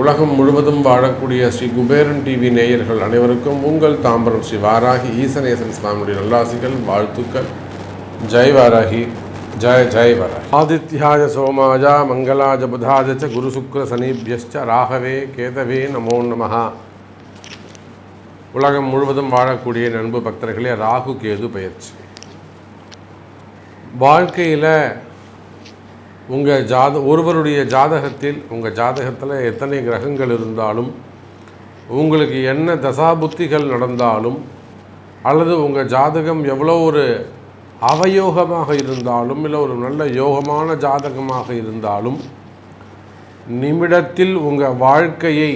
உலகம் முழுவதும் வாழக்கூடிய ஸ்ரீ குபேரன் டிவி நேயர்கள் அனைவருக்கும் உங்கள் தாம்பரம் ஸ்ரீ வாராகி ஈசனேசன் சுவாமியுடைய நல்லாசிகள், வாழ்த்துக்கள். ஜெய் வாராகி, ஜெய் ஜெய் வாராகி. ஆதித்யாய சோமாய மங்களாய புதாய ச குரு சுக்ர சனிபியஸ்ச ராகவே கேதவே நமோ நமஹ. உலகம் முழுவதும் வாழக்கூடிய நண்பு பக்தர்களே, ராகு கேது பயிற்சி. வாழ்க்கையில் ஒருவருடைய ஜாதகத்தில், உங்கள் ஜாதகத்தில் எத்தனை கிரகங்கள் இருந்தாலும், உங்களுக்கு என்ன தசாபுத்திகள் நடந்தாலும், அல்லது உங்கள் ஜாதகம் எவ்வளோ ஒரு அவயோகமாக இருந்தாலும், இல்லை ஒரு நல்ல யோகமான ஜாதகமாக இருந்தாலும், நிமிடத்தில் உங்கள் வாழ்க்கையை,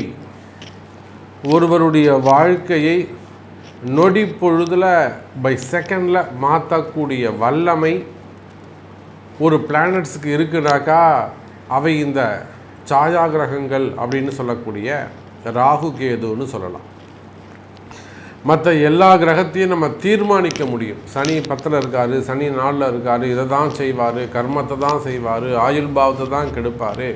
ஒருவருடைய வாழ்க்கையை நொடி பொழுதில் பை செகண்டில் மாற்றக்கூடிய வல்லமை ஒரு பிளானட்ஸுக்கு இருக்குனாக்கா அவை இந்த சாயா கிரகங்கள் அப்படின்னு சொல்லக்கூடிய ராகு கேதுன்னு சொல்லலாம். மற்ற எல்லா கிரகத்தையும் நம்ம தீர்மானிக்க முடியும். சனி 10ல் இருக்கார், சனி 4ல் இருக்கார், இதை தான் செய்வார், கர்மத்தை தான் செய்வார், ஆயுள் பாவத்தை தான் கெடுப்பார்,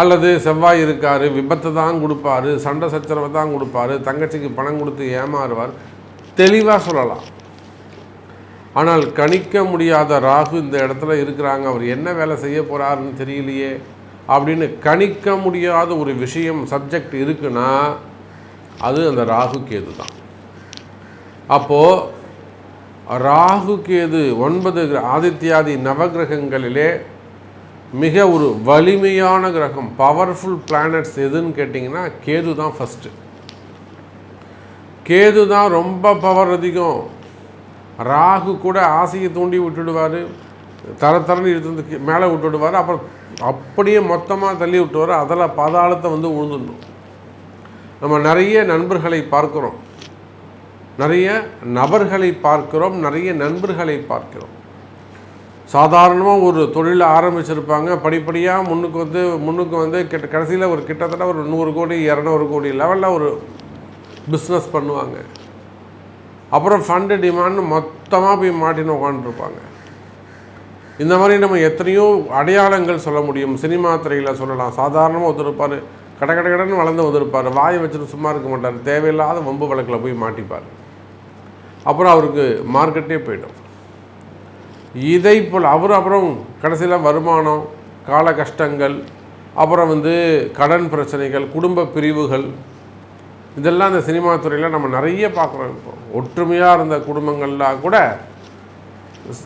அல்லது செவ்வாய் இருக்கார், விபத்தை தான் கொடுப்பார், சண்டை சச்சரவை தான் கொடுப்பார், தங்கச்சிக்கு பணம் கொடுத்து ஏமாறுவார், தெளிவாக சொல்லலாம். ஆனால் கணிக்க முடியாத ராகு இந்த இடத்துல இருக்கிறாங்க, அவர் என்ன வேலை செய்ய போகிறாருன்னு தெரியலையே அப்படின்னு கணிக்க முடியாத ஒரு விஷயம், சப்ஜெக்ட் இருக்குன்னா அது அந்த ராகு கேது தான். அப்போது ராகு கேது 9 ஆதித்யாதி நவகிரகங்களிலே மிக ஒரு வலிமையான கிரகம், பவர்ஃபுல் பிளானட்ஸ் எதுன்னு கேட்டிங்கன்னா கேது தான் ஃபஸ்ட்டு. கேது தான் ரொம்ப பவர் அதிகம். ராகு கூட ஆசையை தூண்டி விட்டுடுவார், தரன்னு இழுத்து மேலே விட்டுடுவார், அப்புறம் அப்படியே மொத்தமாக தள்ளி விட்டுவார், அதில் பாதாளத்தை வந்து விழுந்துடணும். நம்ம நிறைய நண்பர்களை பார்க்குறோம், நிறைய நபர்களை பார்க்குறோம், நிறைய நண்பர்களை பார்க்கிறோம். சாதாரணமாக ஒரு தொழிலை ஆரம்பிச்சிருப்பாங்க, படிப்படியாக முன்னுக்கு வந்து கடைசியில் ஒரு கிட்டத்தட்ட ஒரு 100 கோடி 200 கோடி லெவலில் ஒரு பிஸ்னஸ் பண்ணுவாங்க. அப்புறம் ஃபண்டு டிமாண்ட் மொத்தமாக போய் மாட்டின்னு உட்காந்துருப்பாங்க. இந்த மாதிரி நம்ம எத்தனையோ அடையாளங்கள் சொல்ல முடியும். சினிமா துறையில் சொல்லலாம். சாதாரணமாக ஒருத்தருப்பார், கடன் வளர்ந்து வந்திருப்பார், வாயை வச்சுட்டு சும்மா இருக்க மாட்டார், தேவையில்லாத வம்பு வழக்கில் போய் மாட்டிப்பார், அப்புறம் அவருக்கு மார்க்கெட்டே போய்டும். இதை போல் அப்புறம் கடைசியில் வருமானம், கால கஷ்டங்கள், அப்புறம் வந்து கடன் பிரச்சனைகள், குடும்ப பிரிவுகள், இதெல்லாம் இந்த சினிமா துறையில் நம்ம நிறைய பார்க்குறோம். இப்போ ஒற்றுமையாக இருந்த குடும்பங்கள்லாம் கூட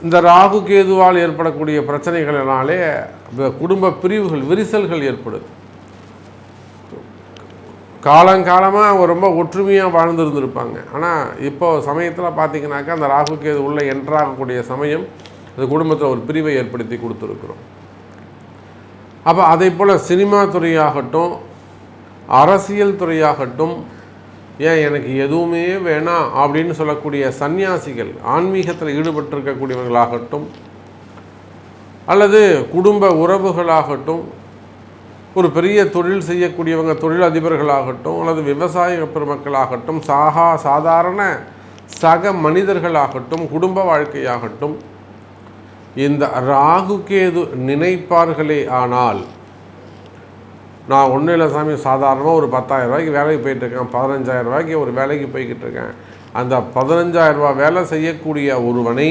இந்த ராகு கேதுவால் ஏற்படக்கூடிய பிரச்சனைகளினாலே குடும்ப பிரிவுகள், விரிசல்கள் ஏற்படுது. காலங்காலமாக ரொம்ப ஒற்றுமையாக வாழ்ந்துருந்துருப்பாங்க. ஆனால் இப்போ சமயத்தில் பார்த்திங்கனாக்கா அந்த ராகு கேது உள்ளே என்ட்ராகக்கூடிய சமயம் அந்த குடும்பத்தில் ஒரு பிரிவை ஏற்படுத்தி கொடுத்துருக்குறோம். அப்போ அதை போல் சினிமா துறையாகட்டும், அரசியல் துறையாகட்டும், ஏன் எனக்கு எதுவுமே வேணாம் அப்படின்னு சொல்லக்கூடிய சன்னியாசிகள், ஆன்மீகத்தில் ஈடுபட்டிருக்கக்கூடியவர்களாகட்டும், அல்லது குடும்ப உறவுகளாகட்டும், ஒரு பெரிய தொழில் செய்யக்கூடியவங்க, தொழில் அதிபர்களாகட்டும், அல்லது விவசாய பெருமக்களாகட்டும், சாதாரண சக மனிதர்களாகட்டும், குடும்ப வாழ்க்கையாகட்டும், இந்த ராகு கேது நினைப்பார்களே ஆனால், நான் ஒன்றும் இல்லை சாமி, சாதாரணமாக ஒரு 10,000 ரூபாய்க்கு வேலைக்கு போயிட்டுருக்கேன், 15,000 ரூபாய்க்கு ஒரு வேலைக்கு போய்கிட்டு இருக்கேன், அந்த 15,000 ரூபா வேலை செய்யக்கூடிய ஒருவனை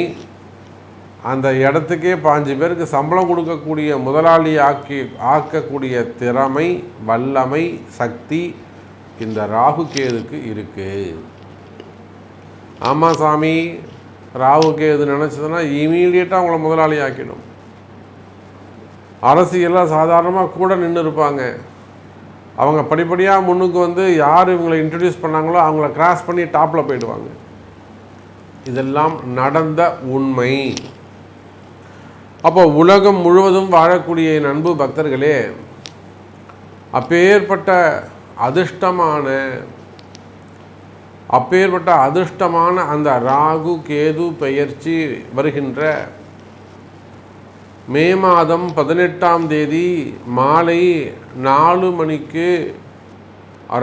அந்த இடத்துக்கே 5 பேருக்கு சம்பளம் கொடுக்கக்கூடிய முதலாளி ஆக்கக்கூடிய திறமை, வல்லமை, சக்தி இந்த ராகு கேதுக்கு இருக்குது. ஆமாம் சாமி, ராகு கேது நினச்சதுன்னா இமீடியட்டாக அவங்கள முதலாளி ஆக்கிடும். அரசியெல்லாம் சாதாரணமாக கூட நின்று இருப்பாங்க, அவங்க படிப்படியாக முன்னுக்கு வந்து யார் இவங்களை இன்ட்ரடியூஸ் பண்ணாங்களோ அவங்கள கிராஸ் பண்ணி டாப்பில் போயிடுவாங்க. இதெல்லாம் நடந்த உண்மை. அப்போ உலகம் முழுவதும் வாழக்கூடிய என் அன்பு பக்தர்களே, அப்பேற்பட்ட அதிர்ஷ்டமான அந்த ராகு கேது பெயர்ச்சி வருகின்ற மே மாதம் 18ஆம் தேதி மாலை 4 மணிக்கு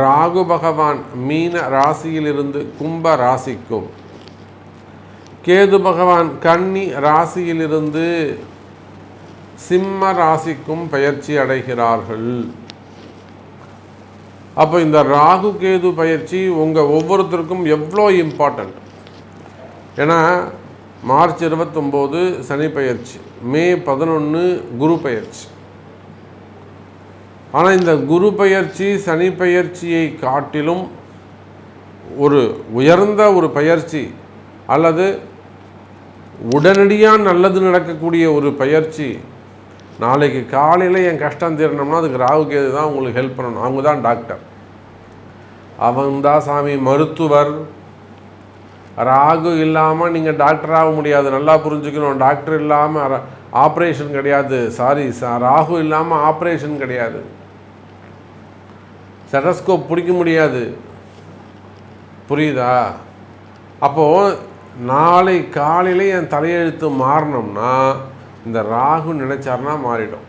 ராகு பகவான் மீன ராசியிலிருந்து கும்ப ராசிக்கும், கேது பகவான் கன்னி ராசியிலிருந்து சிம்ம ராசிக்கும் பெயர்ச்சி அடைகிறார்கள். அப்போ இந்த ராகு கேது பயிற்சி உங்கள் ஒவ்வொருத்தருக்கும் எவ்வளோ இம்பார்ட்டண்ட். ஏன்னா மார்ச் 29 சனி பயிற்சி, மே 11 குரு பயிற்சி. ஆனால் இந்த குரு பயிற்சி சனி பயிற்சியை காட்டிலும் ஒரு உயர்ந்த ஒரு பயிற்சி, அல்லது உடனடியாக நல்லது நடக்கக்கூடிய ஒரு பயிற்சி. நாளைக்கு காலையில் என் கஷ்டம் தீரணும்னா அதுக்கு ராகு கேது தான் உங்களுக்கு ஹெல்ப் பண்ணணும். அவங்க தான் டாக்டர், அவங்க தான் சாமி மருத்துவர். ராகு இல்லாமல் நீங்கள் டாக்டராக முடியாது, நல்லா புரிஞ்சுக்கணும். டாக்டர் இல்லாமல் ஆப்ரேஷன் கிடையாது. ராகு இல்லாமல் ஆப்ரேஷன் கிடையாது. ஸ்டெத்தஸ்கோப் பிடிக்க முடியாது. புரியுதா? அப்போது நாளை காலையில் என் தலையெழுத்து மாறணும்னா இந்த ராகு நினச்சார்னா மாறிடும்.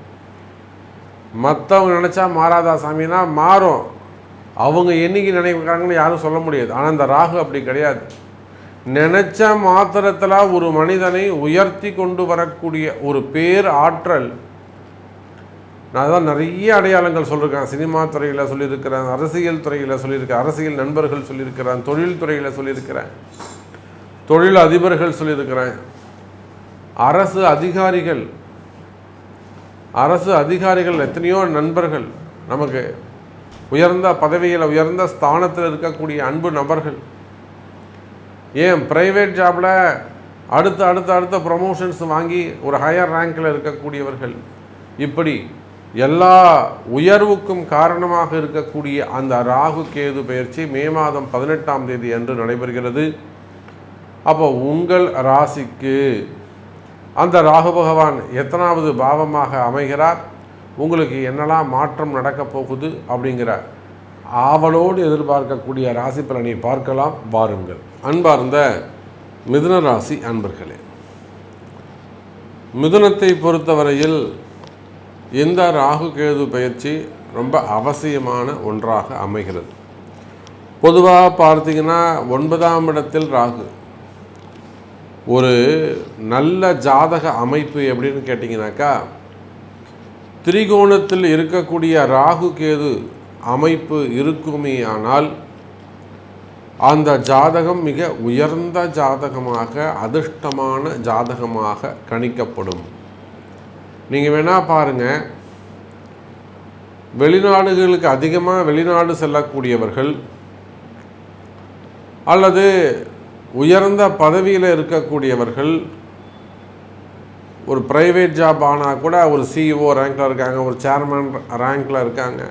மற்றவங்க நினச்சா மாறாதா சாமினா மாறும். அவங்க என்னைக்கு நினைக்கிறாங்கன்னு யாரும் சொல்ல முடியாது. ஆனால் இந்த ராகு அப்படி கிடையாது. நினச்ச மாத்திரத்தில் ஒரு மனிதனை உயர்த்தி கொண்டு வரக்கூடிய ஒரு பேர் ஆற்றல். நான் தான் நிறைய அடையாளங்கள் சொல்லியிருக்கேன். சினிமா துறையில் சொல்லியிருக்கிறேன், அரசியல் துறையில் சொல்லியிருக்கேன், அரசியல் நண்பர்கள் சொல்லியிருக்கிறேன், தொழில் துறையில் சொல்லியிருக்கிறேன், தொழில் அதிபர்கள் சொல்லியிருக்கிறேன், அரசு அதிகாரிகள் எத்தனையோ நண்பர்கள், நமக்கு உயர்ந்த பதவியில் உயர்ந்த ஸ்தானத்தில் இருக்கக்கூடிய அன்பு நபர்கள். ஏன் ப்ரைவேட் ஜாபில் அடுத்த ப்ரமோஷன்ஸ் வாங்கி ஒரு ஹையர் ரேங்கில் இருக்கக்கூடியவர்கள். இப்படி எல்லா உயர்வுக்கும் காரணமாக இருக்கக்கூடிய அந்த ராகு கேது பயிற்சி மே மாதம் 18ஆம் தேதி அன்று நடைபெறுகிறது. அப்போ உங்கள் ராசிக்கு அந்த ராகு பகவான் எத்தனாவது பாவமாக அமைகிறார், உங்களுக்கு என்னெல்லாம் மாற்றம் நடக்கப் போகுது அப்படிங்கிற ஆவலோடு எதிர்பார்க்கக்கூடிய ராசி பலனை பார்க்கலாம். வாருங்கள். அன்பார்ந்த மிதுன ராசி அன்பர்களே, மிதுனத்தை பொறுத்தவரையில் இந்த ராகு கேது பயிற்சி ரொம்ப அவசியமான ஒன்றாக அமைகிறது. பொதுவாக பார்த்தீங்கன்னா 9ஆம் இடத்தில் ராகு. ஒரு நல்ல ஜாதக அமைப்பு எப்படின்னு கேட்டிங்கனாக்கா, திரிகோணத்தில் இருக்கக்கூடிய ராகு கேது அமைப்பு இருக்குமே ஆனால் அந்த ஜாதகம் மிக உயர்ந்த ஜாதகமாக, அதிர்ஷ்டமான ஜாதகமாக கணிக்கப்படும். நீங்கள் வேணால் பாருங்கள், வெளிநாடுகளுக்கு அதிகமாக வெளிநாடு செல்லக்கூடியவர்கள் அல்லது உயர்ந்த பதவியில் இருக்கக்கூடியவர்கள், ஒரு ப்ரைவேட் ஜாப் ஆனால் கூட ஒரு சிஇஓ ரேங்கில் இருக்காங்க, ஒரு சேர்மன் ரேங்கில் இருக்காங்க,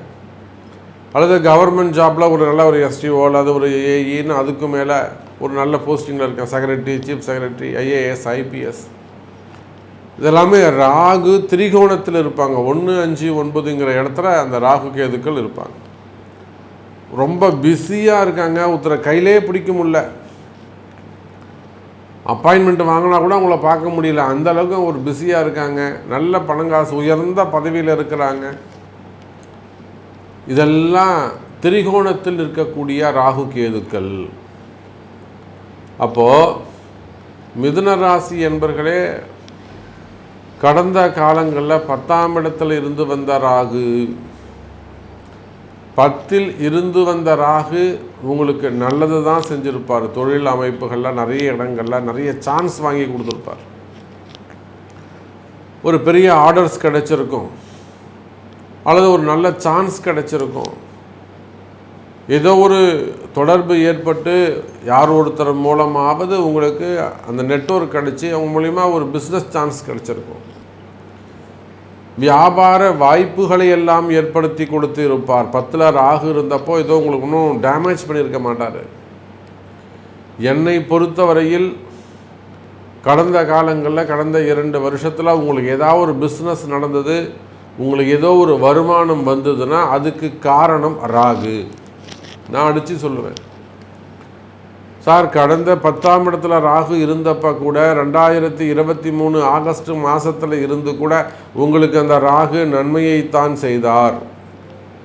அல்லது கவர்மெண்ட் ஜாப்பில் ஒரு நல்ல ஒரு எஸ்டிஓ அல்லது ஒரு ஏஇன்னு அதுக்கு மேலே ஒரு நல்ல போஸ்டிங்கில் இருக்காங்க, secretary, chief secretary, IAS, IPS. இதெல்லாமே ராகு திரிகோணத்தில் இருப்பாங்க. 1, 5, 9ங்கிற இடத்துல அந்த ராகு கேதுக்கள் இருப்பாங்க. ரொம்ப பிஸியாக இருக்காங்க, ஒருத்தரை கையிலே பிடிக்க முடியல, அப்பாயின்மெண்ட் வாங்கினா கூட அவங்கள பார்க்க முடியல, அந்த அளவுக்கு ஒரு பிஸியாக இருக்காங்க, நல்ல பணங்காசு உயர்ந்த பதவியில் இருக்கிறாங்க. இதெல்லாம் திரிகோணத்தில் இருக்கக்கூடிய ராகு கேதுக்கள். அப்போது மிதுன ராசி என்பர்களே, கடந்த காலங்களில் 10ஆம் இடத்தில் இருந்து வந்த ராகு, 10ல் இருந்து வந்த ராகு உங்களுக்கு நல்லது தான் செஞ்சுருப்பார். தொழில் அமைப்புகளில் நிறைய இடங்களில் நிறைய சான்ஸ் வாங்கி கொடுத்துருப்பார். ஒரு பெரிய ஆர்டர்ஸ் கிடைச்சிருக்கும், அல்லது ஒரு நல்ல சான்ஸ் கிடைச்சிருக்கும். ஏதோ ஒரு தொடர்பு ஏற்பட்டு யார் ஒருத்தர் மூலமாவது உங்களுக்கு அந்த நெட்வொர்க் கிடச்சி அவங்க மூலிமா ஒரு பிஸ்னஸ் சான்ஸ் கிடைச்சிருக்கும். வியாபார வாய்ப்புகளை எல்லாம் ஏற்படுத்தி கொடுத்து இருப்பார். 10ல் ராகு இருந்தப்போ ஏதோ உங்களுக்கு இன்னும் டேமேஜ் பண்ணியிருக்க மாட்டார். என்னை பொறுத்தவரையில் கடந்த காலங்களில், கடந்த 2 வருஷத்தில் உங்களுக்கு ஏதாவது ஒரு பிஸ்னஸ் நடந்தது, உங்களுக்கு ஏதோ ஒரு வருமானம் வந்ததுன்னா அதுக்கு காரணம் ராகு. நான் அடித்து சொல்லுவேன், சார் கடந்த 10ஆம் இடத்துல ராகு இருந்தப்போ கூட 2023 ஆகஸ்ட் மாதத்தில் இருந்து கூட உங்களுக்கு அந்த ராகு நன்மையைத்தான் செய்தார்.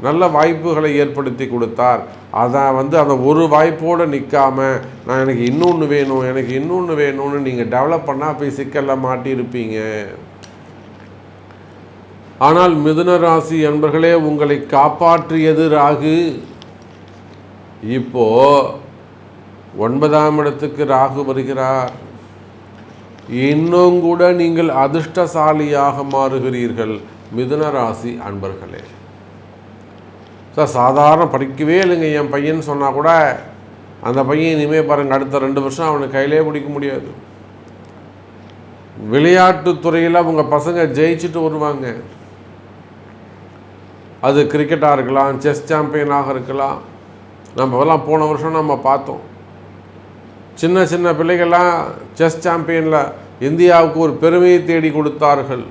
நல்ல வாய்ப்புகளை ஏற்படுத்தி கொடுத்தார். அதை அந்த ஒரு வாய்ப்போடு நிற்காம நான் எனக்கு இன்னொன்று வேணும்னு நீங்கள் டெவலப் பண்ணால் போய் சிக்கலில் மாட்டியிருப்பீங்க. ஆனால் மிதுன ராசி அன்பர்களே, உங்களை காப்பாற்றியது ராகு. இப்போ 9ஆம் இடத்துக்கு ராகு வருகிறார். இன்னும் கூட நீங்கள் அதிர்ஷ்டசாலியாக மாறுகிறீர்கள் மிதுன ராசி அன்பர்களே. சாதாரண படிக்கவே இல்லைங்க என் பையன் சொன்னால் கூட அந்த பையன் இனிமேல் பாருங்கள் அடுத்த 2 வருஷம் அவனுக்கு கையிலே பிடிக்க முடியாது. விளையாட்டுத்துறையில் அவங்க பசங்க ஜெயிச்சுட்டு வருவாங்க. அது கிரிக்கெட்டாக இருக்கலாம், செஸ் சாம்பியனாக இருக்கலாம். நம்மலாம் போன வருஷம் நம்ம பார்த்தோம். சின்ன சின்ன பிள்ளைகள்லாம் செஸ் சாம்பியனில் இந்தியாவுக்கு ஒரு பெருமையை தேடி கொடுத்தார்கள்.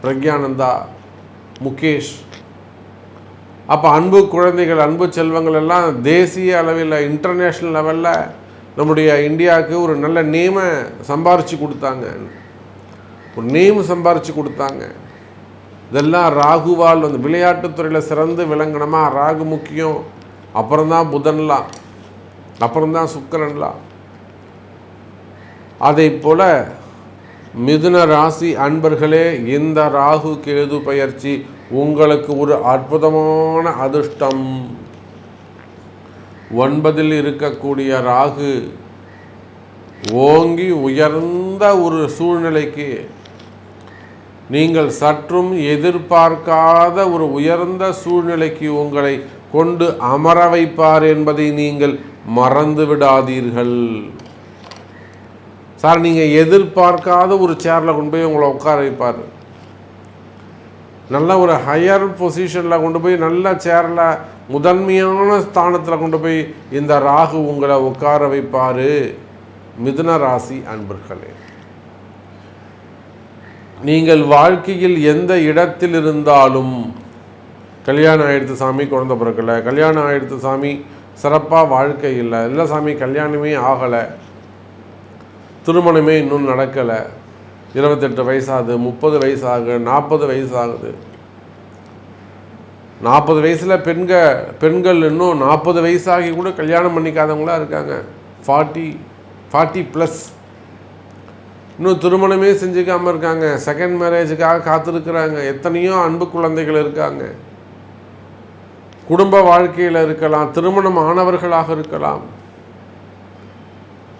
பிரக்யானந்தா, முகேஷ். அப்போ அன்பு குழந்தைகள், அன்பு செல்வங்கள் எல்லாம் தேசிய அளவில், இன்டர்நேஷ்னல் லெவலில் நம்முடைய இந்தியாவுக்கு ஒரு நல்ல நேமை சம்பாரித்து கொடுத்தாங்க. ஒரு நேம் சம்பாரித்து கொடுத்தாங்க. இதெல்லாம் ராகுவால் விளையாட்டுத்துறையில் சிறந்து விளங்கணுமா ராகு முக்கியம். அப்புறம்தான் புதன்லாம், அப்புறம்தான் சுக்கிரன்லாம். அதை போல மிதுன ராசி அன்பர்களே, இந்த ராகு கேது பயிற்சி உங்களுக்கு ஒரு அற்புதமான அதிர்ஷ்டம். 9இல் இருக்கக்கூடிய ராகு ஓங்கி உயர்ந்த ஒரு சூழ்நிலைக்கு, நீங்கள் சற்றும் எதிர்பார்க்காத ஒரு உயர்ந்த சூழ்நிலைக்கு உங்களை கொண்டு அமர வைப்பார் என்பதை நீங்கள் மறந்து விடாதீர்கள். சார், நீங்கள் எதிர்பார்க்காத ஒரு சேரில் கொண்டு போய் உங்களை உட்கார வைப்பார். நல்ல ஒரு ஹையர் பொசிஷனில் கொண்டு போய் நல்ல சேரில் முதன்மையான ஸ்தானத்தில் கொண்டு போய் இந்த ராகு உங்களை உட்கார வைப்பார். மிதுன ராசி அன்பர்களே, நீங்கள் வாழ்க்கையில் எந்த இடத்தில் இருந்தாலும், கல்யாணம் ஆயிடுத்து சாமி, குழந்தை பிறக்கலை, கல்யாணம் ஆயிடுத்து சாமி, சிறப்பாக வாழ்க்கை இல்லை சாமி, கல்யாணமே ஆகலை, திருமணமே இன்னும் நடக்கலை, 28 வயசாகுது, 30 வயசாகுது, 40 வயசாகுது. 40 வயசில் பெண்கள் இன்னும் 40 வயசாகி கூட கல்யாணம் பண்ணிக்காதவங்களாம் இருக்காங்க. 40+ இன்னும் திருமணமே செஞ்சுக்காமல் இருக்காங்க. செகண்ட் மேரேஜுக்காக காத்திருக்கிறாங்க. எத்தனையோ அன்பு குழந்தைகள் இருக்காங்க. குடும்ப வாழ்க்கையில் இருக்கலாம், திருமணம் ஆனவர்களாக இருக்கலாம்.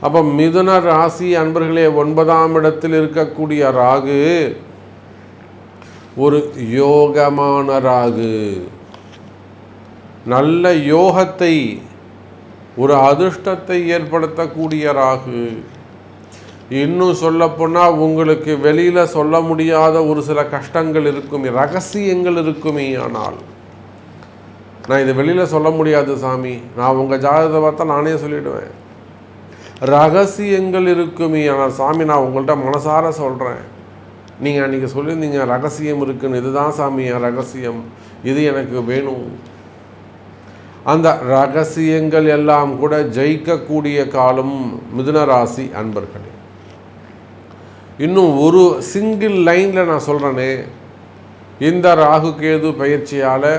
அப்போ மிதுன ராசி அன்பர்களே, 9ஆம் இடத்தில் இருக்கக்கூடிய ராகு ஒரு யோகமான ராகு. நல்ல யோகத்தை, ஒரு அதிர்ஷ்டத்தை ஏற்படுத்தக்கூடிய ராகு. இன்னும் சொல்லப்போனால் உங்களுக்கு வெளியில் சொல்ல முடியாத ஒரு சில கஷ்டங்கள் இருக்குமே, ரகசியங்கள் இருக்குமே. ஆனால் நான் இதை வெளியில் சொல்ல முடியாது சாமி, நான் உங்கள் ஜாதகத்தை பார்த்தா நானே சொல்லிவிடுவேன். ரகசியங்கள் இருக்குமே. ஆனால் சாமி, நான் உங்கள்கிட்ட மனசார சொல்கிறேன், நீங்கள் அன்றைக்கி சொல்லியிருந்தீங்க ரகசியம் இருக்குன்னு. இதுதான் சாமி என் ரகசியம், இது எனக்கு வேணும். அந்த ரகசியங்கள் எல்லாம் கூட ஜெயிக்கக்கூடிய காலம் மிதுன ராசி அன்பர்களே. இன்னும் ஒரு சிங்கிள் லைனில் நான் சொல்கிறேனே, இந்த ராகு கேது பயிற்சியால்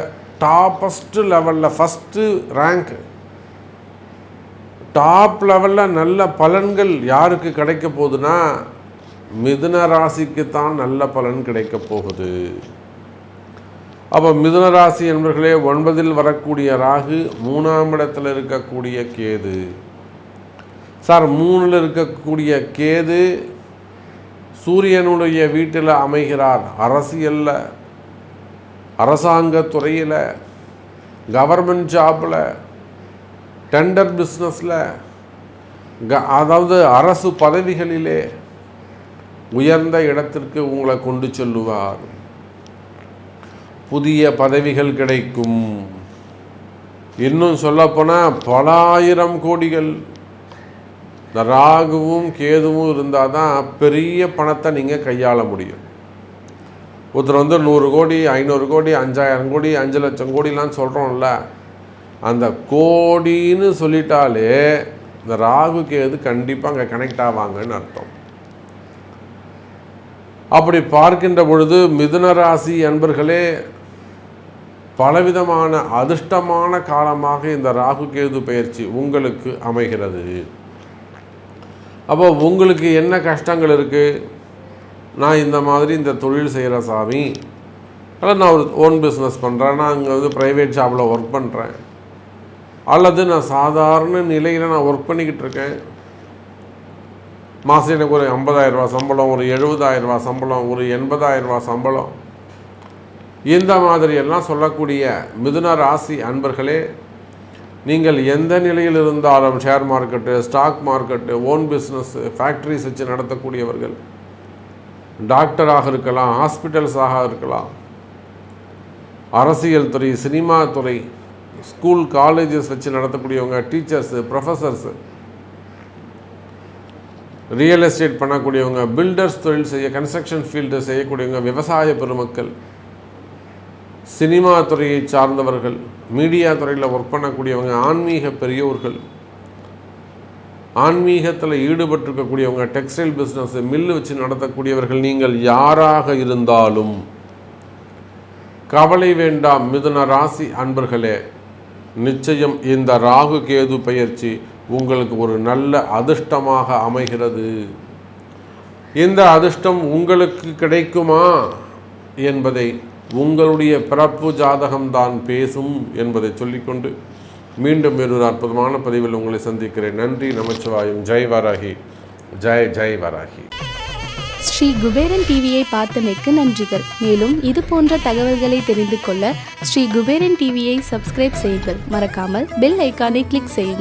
டாப்பஸ்ட்டு லெவலில் ஃபஸ்ட்டு ரேங்க், டாப் லெவலில் நல்ல பலன்கள் யாருக்கு கிடைக்க போகுதுன்னா மிதுன ராசிக்கு தான் நல்ல பலன் கிடைக்க போகுது. அப்போ மிதுன ராசி என்பவர்களே, 9இல் வரக்கூடிய ராகு, 3ஆம் இடத்தில் இருக்கக்கூடிய கேது. சார், 3இல் இருக்கக்கூடிய கேது சூரியனுடைய வீட்டில் அமைகிறார். அரசியலில், அரசாங்கத்துறையில், கவர்மெண்ட் ஜாபில், டெண்டர் பிஸ்னஸில், அதாவது அரசு பதவிகளிலே உயர்ந்த இடத்திற்கு உங்களை கொண்டு செல்லுவார். புதிய பதவிகள் கிடைக்கும். இன்னும் சொல்லப்போனால் பல ஆயிரம் கோடிகள். இந்த ராகுவும் கேதுவும் இருந்தால் தான் பெரிய பணத்தை நீங்கள் கையாள முடியும். ஒருத்தர் 100 கோடி, 500 கோடி, 5000 கோடி, 5 லட்சம் கோடிலாம் சொல்கிறோம்ல, அந்த கோடின்னு சொல்லிட்டாலே இந்த ராகு கேது கண்டிப்பாக அங்கே கனெக்ட் ஆவாங்கன்னு அர்த்தம். அப்படி பார்க்கின்ற பொழுது மிதுன ராசி அன்பர்களே, பலவிதமான அதிர்ஷ்டமான காலமாக இந்த ராகு கேது பெயர்ச்சி உங்களுக்கு அமைகிறது. அப்போ உங்களுக்கு என்ன கஷ்டங்கள் இருக்குது? நான் இந்த மாதிரி இந்த தொழில் செய்கிற சாமி, அல்லது நான் ஒரு ஓன் பிஸ்னஸ் பண்ணுறேன், நான் அங்கே வந்து ப்ரைவேட் ஜாபில் ஒர்க் பண்ணுறேன், அல்லது நான் சாதாரண நிலையில் நான் ஒர்க் பண்ணிக்கிட்டு இருக்கேன், மாதம் எனக்கு ஒரு 50,000 ரூபா சம்பளம், ஒரு 70,000 ரூபா சம்பளம், ஒரு 80,000 ரூபா சம்பளம், இந்த மாதிரியெல்லாம் சொல்லக்கூடிய மிதுன ராசி அன்பர்களே, நீங்கள் எந்த நிலையில் இருந்தாலும் share market, stock market, own business, factories வச்சு நடத்தக்கூடியவர்கள், டாக்டராக இருக்கலாம், ஹாஸ்பிட்டல்ஸாக இருக்கலாம், அரசியல் துறை, சினிமா துறை, ஸ்கூல் காலேஜஸ் வச்சு நடத்தக்கூடியவங்க, டீச்சர்ஸு, ப்ரொஃபஸர்ஸு, ரியல் எஸ்டேட் பண்ணக்கூடியவங்க, பில்டர்ஸ் தொழில் செய்ய, கன்ஸ்ட்ரக்ஷன் ஃபீல்டு செய்யக்கூடியவங்க, விவசாய பெருமக்கள், சினிமா துறையை சார்ந்தவர்கள், மீடியா துறையில் ஒர்க் பண்ணக்கூடியவங்க, ஆன்மீக பெரியோர்கள், ஆன்மீகத்தில் ஈடுபட்டிருக்கக்கூடியவங்க, டெக்ஸ்டைல் பிஸ்னஸ், மில்லு வச்சு நடத்தக்கூடியவர்கள், நீங்கள் யாராக இருந்தாலும் கவலை வேண்டாம் மிதுன ராசி அன்பர்களே. நிச்சயம் இந்த ராகு கேது பெயர்ச்சி உங்களுக்கு ஒரு நல்ல அதிர்ஷ்டமாக அமைகிறது. இந்த அதிர்ஷ்டம் உங்களுக்கு கிடைக்குமா என்பதை உங்களுடைய பிறப்பு ஜாதகம்தான் பேசும் என்பதை சொல்லிக்கொண்டு மீண்டும் வேறொரு அற்புதமான பதிவில் உங்களை சந்திக்கிறேன். நன்றி, நமச்சிவாயம். ஜெய் வராகி, ஜெய் ஜெய் வராகி. ஸ்ரீ குபேரன் டிவியை பார்த்தமைக்கு நன்றிகள். மேலும் இது போன்ற தகவல்களை தெரிந்து கொள்ள ஸ்ரீ குபேரன் டிவியை சப்ஸ்கிரைப் செய்யுங்கள். மறக்காமல் பெல் ஐக்கானை கிளிக் செய்யுங்கள்.